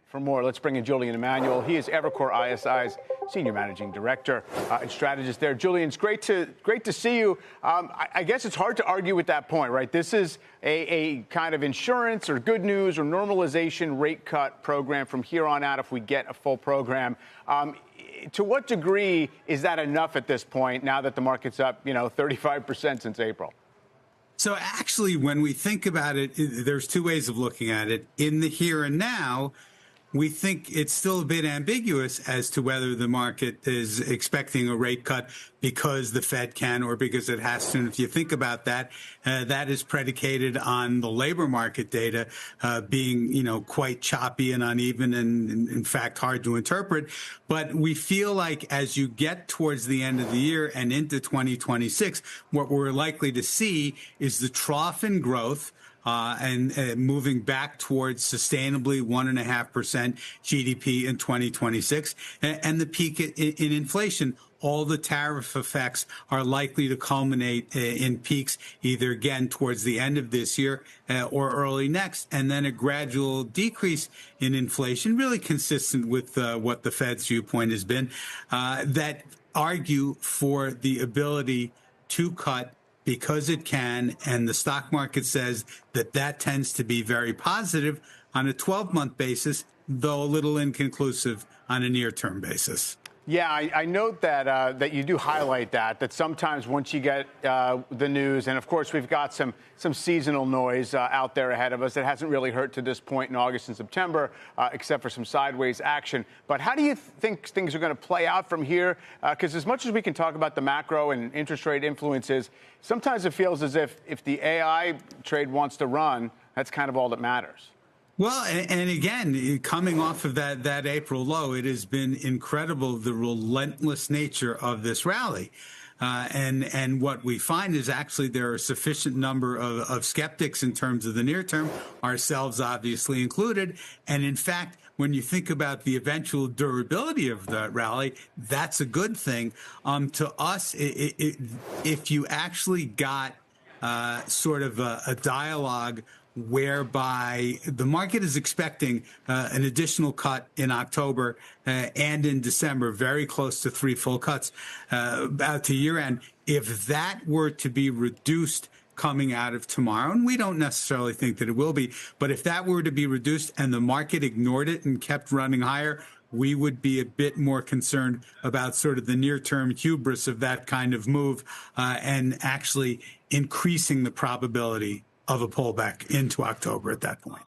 For more, let's bring in Julian Emanuel. He is Evercore ISI's Senior Managing Director and strategist there. Julian, it's great to see you. I guess it's hard to argue with that point, right? This is a kind of insurance or good news or normalization rate cut program from here on out if we get a full program. To what degree is that enough at this point now that the market's up, 35% since April? So actually, when we think about it, there's two ways of looking at it. In the here and now, we think it's still a bit ambiguous as to whether the market is expecting a rate cut because the Fed can or because it has to. And if you think about that, that is predicated on the labor market data being, quite choppy and uneven and, in fact, hard to interpret. But we feel like as you get towards the end of the year and into 2026, what we're likely to see is the trough in growth. And moving back towards sustainably 1.5% GDP in 2026, and the peak in inflation. All the tariff effects are likely to culminate in peaks either again towards the end of this year or early next, and then a gradual decrease in inflation, really consistent with what the Fed's viewpoint has been, that argue for the ability to cut because it can, and the stock market says that tends to be very positive on a 12-month basis, though a little inconclusive on a near-term basis. Yeah, I note that you do highlight that sometimes once you get the news, and of course we've got some seasonal noise out there ahead of us. It hasn't really hurt to this point in August and September, except for some sideways action. But how do you think things are going to play out from here? Because as much as we can talk about the macro and interest rate influences, sometimes it feels as if the AI trade wants to run, that's kind of all that matters. Well, and again, coming off of that April low, it has been incredible, the relentless nature of this rally. And what we find is actually there are a sufficient number of skeptics in terms of the near term, ourselves obviously included. And in fact, when you think about the eventual durability of the rally, that's a good thing. To us, if you actually got sort of a dialogue whereby the market is expecting an additional cut in October and in December, very close to 3 full cuts out to year end. If that were to be reduced coming out of tomorrow, and we don't necessarily think that it will be, but if that were to be reduced and the market ignored it and kept running higher, we would be a bit more concerned about sort of the near-term hubris of that kind of move and actually increasing the probability of a pullback into October at that point.